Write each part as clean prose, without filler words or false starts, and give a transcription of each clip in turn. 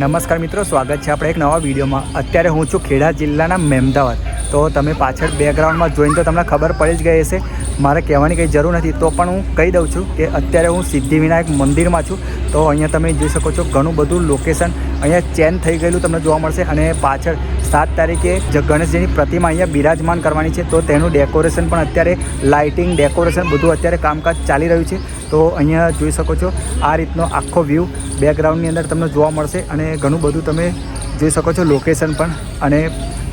નમસ્કાર મિત્રો, સ્વાગત છે આપણે એક નવા વિડીયોમાં। અત્યારે હું છું ખેડા જિલ્લાના મહેમદાવાદ। તો તમે પાછળ બેકગ્રાઉન્ડમાં જોઈને તો તમને ખબર પડી જ ગઈ હશે, મારે કહેવાની કંઈ જરૂર નથી। તો પણ હું કહી દઉં છું કે અત્યારે હું સિદ્ધિવિનાયક મંદિરમાં છું। તો અહીંયા તમે જોઈ શકો છો ઘણું બધું લોકેશન અહીંયા ચેન્જ થઈ ગયેલું તમને જોવા મળશે। અને પાછળ 7 તારીખે ગણેશજીની પ્રતિમા અહીંયા બિરાજમાન કરવાની છે। તો તેનું ડેકોરેશન પણ અત્યારે લાઇટિંગ ડેકોરેશન બધું અત્યારે કામકાજ ચાલી રહ્યું છે। તો અહીંયા જોઈ શકો છો આ રીતનો આખો વ્યૂ બેકગ્રાઉન્ડની અંદર તમને જોવા મળશે। અને ઘણું બધું તમે જોઈ શકો છો લોકેશન પણ, અને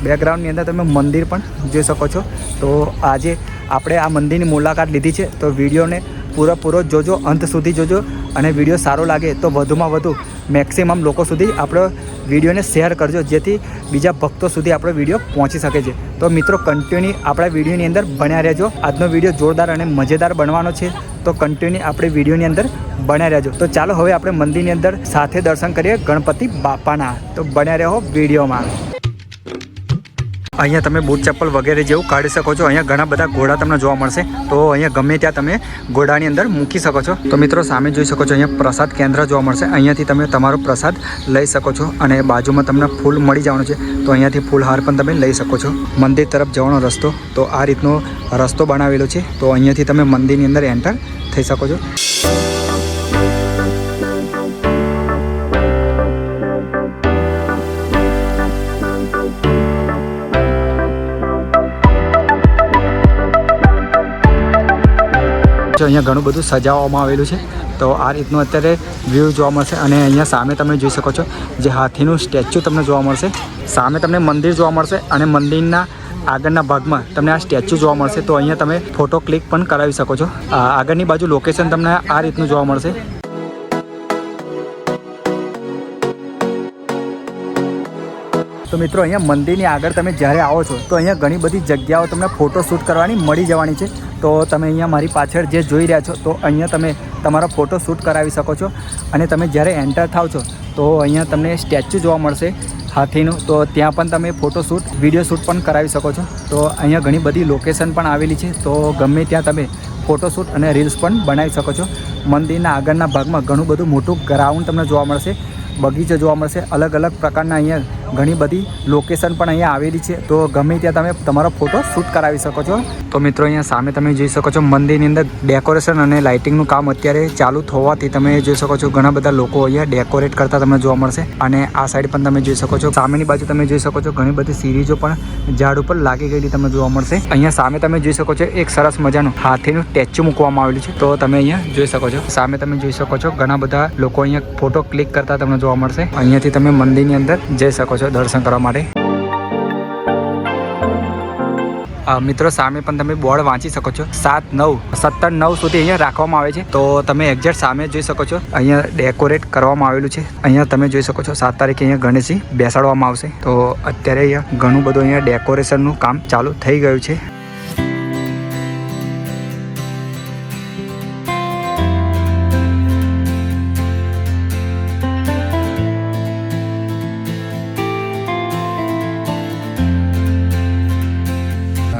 બેકગ્રાઉન્ડની અંદર તમે મંદિર પણ જોઈ શકો છો। તો આજે આપણે આ મંદિરની મુલાકાત લીધી છે। તો વિડીયોને પૂરો જોજો, અંત સુધી જોજો, અને વિડીયો સારો લાગે તો વધુમાં વધુ મેક્સિમમ લોકો સુધી આપણો વિડીયોને શેર કરજો, જેથી બીજા ભક્તો સુધી આપણો વિડીયો પહોંચી શકે છે। તો મિત્રો કન્ટિન્યુ આપણા વિડીયોની અંદર બન્યા રહેજો। આજનો વિડીયો જોરદાર અને મજેદાર બનવાનો છે, તો કન્ટિન્યુ આપણે વિડીયોની અંદર બન્યા રહેજો। તો ચાલો હવે આપણે મંદિરની અંદર સાથે દર્શન કરીએ ગણપતિ બાપાના। તો બન્યા રહો વિડીયોમાં। અહીંયા તમે બૂટ ચપ્પલ વગેરે જેવું કાઢી શકો છો। અહીંયા ઘણા બધા ઘોડા તમને જોવા મળશે। તો અહીંયા ગમે ત્યાં તમે ઘોડાની અંદર મૂકી શકો છો। તો મિત્રો સામે જોઈ શકો છો અહીંયા પ્રસાદ કેન્દ્ર જોવા મળશે। અહીંયાથી તમે તમારો પ્રસાદ લઈ શકો છો, અને બાજુમાં તમને ફૂલ મળી જવાનું છે। તો અહીંયાથી ફૂલહાર પણ તમે લઈ શકો છો। મંદિર તરફ જવાનો રસ્તો, તો આ રીતનો રસ્તો બનાવેલો છે। તો અહીંયાથી તમે મંદિરની અંદર એન્ટર થઈ શકો છો। અહીંયા ઘણું બધું સજાવવામાં આવેલું છે। તો આ રીતનું અત્યારે વ્યૂ જોવા મળશે। અને અહીંયા સામે તમે જોઈ શકો છો જે હાથીનું સ્ટેચ્યુ તમને જોવા મળશે। સામે તમને મંદિર જોવા મળશે, અને મંદિરના આગળના ભાગમાં તમને આ સ્ટેચ્યુ જોવા મળશે। તો અહીંયા તમે ફોટો ક્લિક પણ કરાવી શકો છો। આગળની બાજુ લોકેશન તમને આ રીતનું જોવા મળશે। તો મિત્રો અહીંયા મંદિરની આગળ તમે જ્યારે આવો છો તો અહીંયા ઘણી બધી જગ્યાઓ તમને ફોટો શૂટ કરવાની મળી જવાની છે। તો તમે અહીંયા મારી પાછળ જે જોઈ રહ્યા છો, તો અહીંયા તમે તમારો ફોટો શૂટ કરાવી શકો છો। અને તમે જ્યારે એન્ટર થાવ છો તો અહીંયા તમને સ્ટેચ્યુ જોવા મળશે હાથીનું। તો ત્યાં પણ તમે ફોટો શૂટ, વિડીયો શૂટ પણ કરાવી શકો છો। તો અહીંયા ઘણી બધી લોકેશન પણ આવેલી છે। તો ગમે ત્યાં તમે ફોટોશૂટ અને રીલ્સ પણ બનાવી શકો છો। મંદિરના આગળના ભાગમાં ઘણું બધું મોટું ગ્રાઉન્ડ તમને જોવા મળશે, બગીચો જોવા મળશે। અલગ અલગ પ્રકારના અહીંયા ઘણી બધી લોકેશન પણ અહીંયા આવેલી છે। તો ગમે ત્યાં તમે તમારો ફોટો શૂટ કરાવી શકો છો। તો મિત્રો અહીંયા સામે તમે જોઈ શકો છો મંદિરની અંદર ડેકોરેશન અને લાઇટિંગનું કામ અત્યારે ચાલુ થવાથી તમે જોઈ શકો છો ઘણા બધા લોકો અહીંયા ડેકોરેટ કરતા તમને જોવા મળશે। અને આ સાઈડ પણ તમે જોઈ શકો છો, સામેની બાજુ તમે જોઈ શકો છો ઘણી બધી સિરીઝો પણ ઝાડ ઉપર લાગી ગયેલી તમને જોવા મળશે। અહીંયા સામે તમે જોઈ શકો છો એક સરસ મજાનું હાથીનું સ્ટેચ્યુ મૂકવામાં આવેલું છે। તો તમે અહીંયા જોઈ શકો છો, સામે તમે જોઈ શકો છો ઘણા બધા લોકો અહીંયા ફોટો ક્લિક કરતા તમને જોવા મળશે। અહીંયાથી તમે મંદિરની અંદર જઈ શકો છો દર્શન કરવા માટે। મિત્રો સામે પણ તમે બોર્ડ વાંચી શકો છો, 7/9/17/9 સુધી અહીંયા રાખવામાં આવે છે। તો તમે એક્ઝેક્ટ સામે જોઈ શકો છો અહીંયા ડેકોરેટ કરવામાં આવેલું છે। અહીંયા તમે જોઈ શકો છો 7 તારીખે અહીંયા ગણેશજી બેસાડવામાં આવશે। તો અત્યારે અહીંયા ઘણું બધું અહીંયા ડેકોરેશનનું કામ ચાલુ થઈ ગયું છે।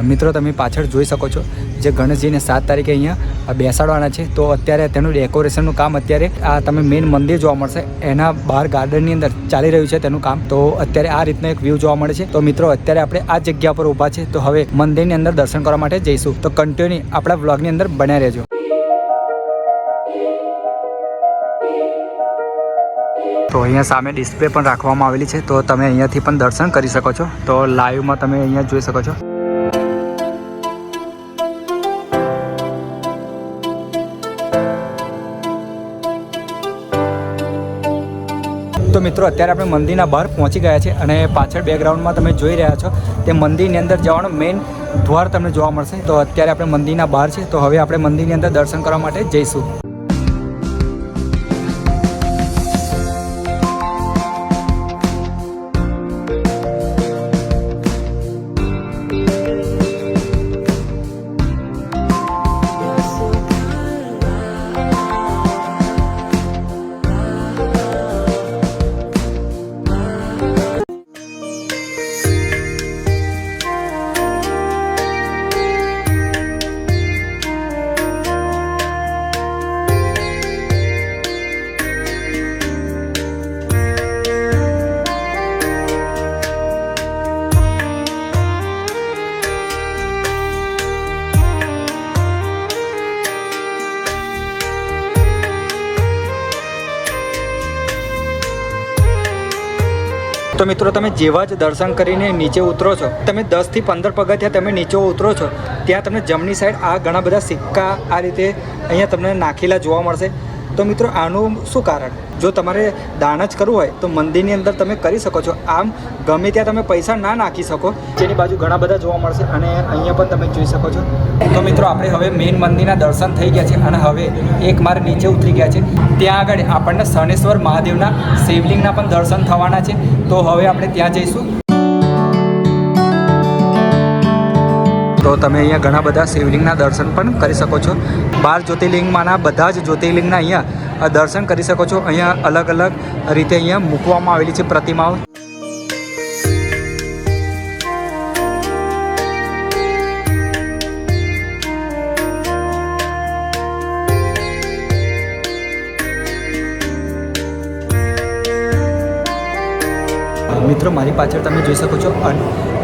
મિત્રો તમે પાછળ જોઈ શકો છો જે ગણેશજીને 7 તારીખે અહીંયા બેસાડવાના છે। તો અત્યારે તેનું ડેકોરેશનનું કામ અત્યારે આ તમે મેઇન મંદિર જોવા મળશે એના બહાર ગાર્ડનની અંદર ચાલી રહ્યું છે તેનું કામ। તો અત્યારે આ રીતનો એક વ્યૂ જોવા મળે છે। તો મિત્રો અત્યારે આપણે આ જગ્યા પર ઊભા છે। તો હવે મંદિરની અંદર દર્શન કરવા માટે જઈશું। તો કન્ટિન્યુ આપણા વ્લોગની અંદર બન્યા રહેજો। તો અહીંયા સામે ડિસ્પ્લે પણ રાખવામાં આવેલી છે। તો તમે અહીંયાથી પણ દર્શન કરી શકો છો। તો લાઈવમાં તમે અહીંયા જોઈ શકો છો। તો મિત્રો અત્યારે આપણે મંદિરના બહાર પહોંચી ગયા છે, અને પાછળ બેકગ્રાઉન્ડમાં તમે જોઈ રહ્યા છો તે મંદિરની અંદર જવાનો મેઇન દ્વાર તમને જોવા મળશે। તો અત્યારે આપણે મંદિરના બહાર છે। તો હવે આપણે મંદિરની અંદર દર્શન કરવા માટે જઈશું। તો મિત્રો તમે જેવા જ દર્શન કરીને નીચે ઉતરો છો, તમે 10 થી 15 પગથિયાં તમે નીચે ઉતરો છો, ત્યાં તમને જમણી સાઈડ આ ઘણા બધા સિક્કા આ રીતે અહીંયા તમને નાખેલા જોવા મળશે. તો મિત્રો આનું શું કારણ? જો તમારે દાન જ કરવું હોય તો મંદિરની અંદર તમે કરી શકો છો. આમ ગમે ત્યાં તમે પૈસા ના નાખી શકો. જેની બાજુ ઘણા બધા જોવા મળશે અને અહીંયા પણ તમે જોઈ શકો છો. તો મિત્રો આપણે હવે મેઇન મંદિરના દર્શન થઈ ગયા છે અને હવે એક માર નીચે ઉતરી ગયા છે. ત્યાં આગળ આપણને શનેશ્વર મહાદેવના શિવલિંગના પણ દર્શન થવાના છે. તો હવે આપણે ત્યાં જઈશું. તો તમે અહીંયા ઘણા બધા શિવલિંગના દર્શન પણ કરી શકો છો. 12 જ્યોતિર્લિંગમાંના બધા જ જ્યોતિર્લિંગના અહીંયા દર્શન કરી શકો છો. અહીંયા અલગ અલગ રીતે અહીંયા મૂકવામાં આવેલી છે પ્રતિમાઓ. મિત્રો મારી પાછળ તમે જોઈ શકો છો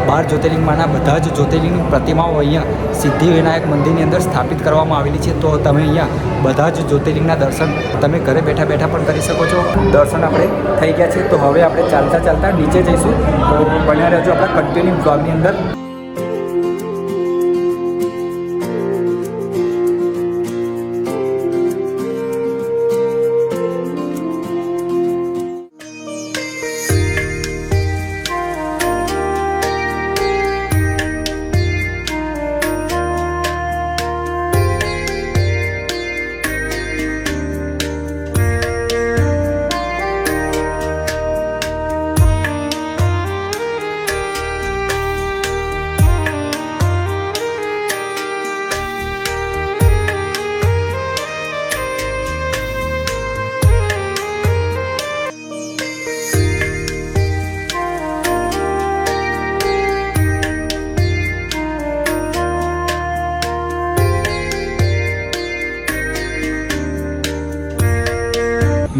12 જ્યોતિર્લિંગમાંના બધા જ જ્યોતિર્લિંગની પ્રતિમાઓ અહીંયા સિદ્ધિવિનાયક મંદિરની અંદર સ્થાપિત કરવામાં આવેલી છે. તો તમે અહીંયા બધા જ જ્યોતિર્લિંગના દર્શન તમે ઘરે બેઠા બેઠા પણ કરી શકો છો. દર્શન આપણે થઈ ગયા છે. તો હવે આપણે ચાલતા ચાલતા નીચે જઈશું. તો બન્યા રહેજો આપણા કન્ટિન્યુ બ્લોગની અંદર.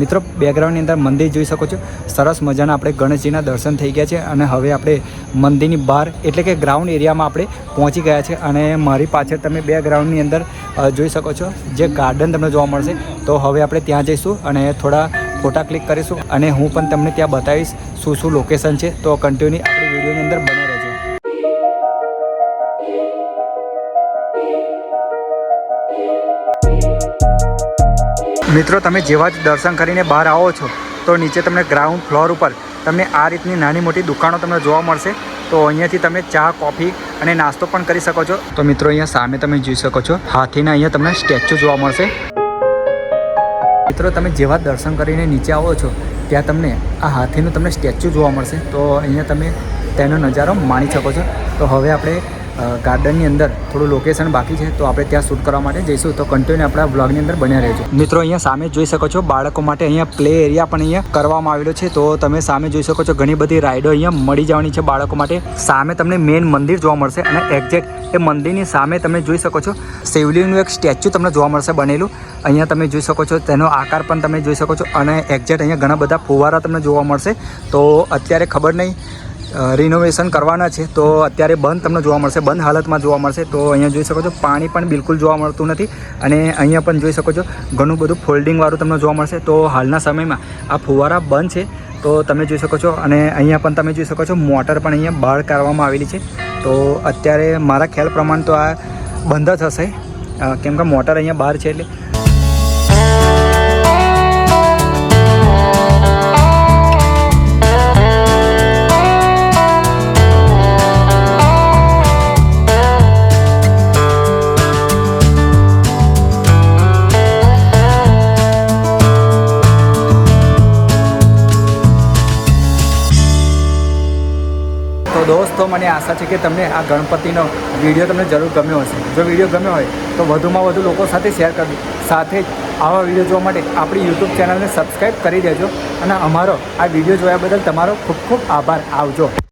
મિત્રો બેકગ્રાઉન્ડની અંદર મંદિર જોઈ શકો છો. સરસ મજાના આપણે ગણેશજીના દર્શન થઈ ગયા છે અને હવે આપણે મંદિરની બહાર એટલે કે ગ્રાઉન્ડ એરિયામાં આપણે પહોંચી ગયા છે. અને મારી પાછળ તમે બેકગ્રાઉન્ડની અંદર જોઈ શકો છો જે ગાર્ડન તમને જોવા મળશે. તો હવે આપણે ત્યાં જઈશું અને થોડા ફોટા ક્લિક કરીશું અને હું પણ તમને ત્યાં બતાવીશ શું શું લોકેશન છે. તો કન્ટિન્યુ આપણી વિડીયોની અંદર બને રહેજો. મિત્રો તમે જેવા જ દર્શન કરીને બહાર આવો છો તો નીચે તમને ગ્રાઉન્ડ ફ્લોર ઉપર તમને આ રીતની નાની મોટી દુકાનો તમને જોવા મળશે. તો અહીંયાથી તમે ચા, કોફી અને નાસ્તો પણ કરી શકો છો. તો મિત્રો અહીંયા સામે તમે જોઈ શકો છો હાથીના અહીંયા તમને સ્ટેચ્યુ જોવા મળશે. મિત્રો તમે જેવા દર્શન કરીને નીચે આવો છો ત્યાં તમને આ હાથીનું તમને સ્ટેચ્યુ જોવા મળશે. તો અહીંયા તમે તેનો નજારો માણી શકો છો. તો હવે આપણે ગાર્ડનની અંદર થોડું લોકેશન બાકી છે તો આપણે ત્યાં શૂટ કરવા માટે જઈશું. તો કન્ટિન્યુ આપણા બ્લોગની અંદર બન્યા રહેજો. મિત્રો અહીંયા સામે જોઈ શકો છો બાળકો માટે અહીંયા પ્લે એરિયા પણ અહીંયા કરવામાં આવેલો છે. તો તમે સામે જોઈ શકો છો ઘણી બધી રાઇડો અહીંયા મળી જવાની છે બાળકો માટે. સામે તમને મેઇન મંદિર જોવા મળશે અને એક્ઝેક્ટ એ મંદિરની સામે તમે જોઈ શકો છો શિવલિંગનું એક સ્ટેચ્યુ તમને જોવા મળશે બનેલું. અહીંયા તમે જોઈ શકો છો તેનો આકાર પણ તમે જોઈ શકો છો અને એક્ઝેક્ટ અહીંયા ઘણા બધા ફુવારા તમને જોવા મળશે. તો અત્યારે ખબર નહીં રિનોવેશન કરવાના છે તો અત્યારે બંધ તમને જોવા મળશે, બંધ હાલતમાં જોવા મળશે. તો અહીંયા જોઈ શકો છો પાણી પણ બિલકુલ જોવા મળતું નથી અને અહીંયા પણ જોઈ શકો છો ઘણું બધું ફોલ્ડિંગવાળું તમને જોવા મળશે. તો હાલના સમયમાં આ ફુવારા બંધ છે તો તમે જોઈ શકો છો અને અહીંયા પણ તમે જોઈ શકો છો મોટર પણ અહીંયા બહાર કાઢવામાં આવેલી છે. તો અત્યારે મારા ખ્યાલ પ્રમાણે તો આ બંધ જ હશે કેમ કે મોટર અહીંયા બહાર છે એટલે. તો દોસ્તો મને આશા છે કે તમને આ ગણપતિનો વિડીયો તમને જરૂર ગમ્યો હશે. જો વિડીયો ગમ્યો હોય તો વધુમાં વધુ લોકો સાથે શેર કરજો. સાથે જ આવા વિડીયો જોવા માટે આપણી યુટ્યુબ ચેનલને સબસ્ક્રાઈબ કરી દેજો અને અમારો આ વિડીયો જોયા બદલ તમારો ખૂબ ખૂબ આભાર. આવજો.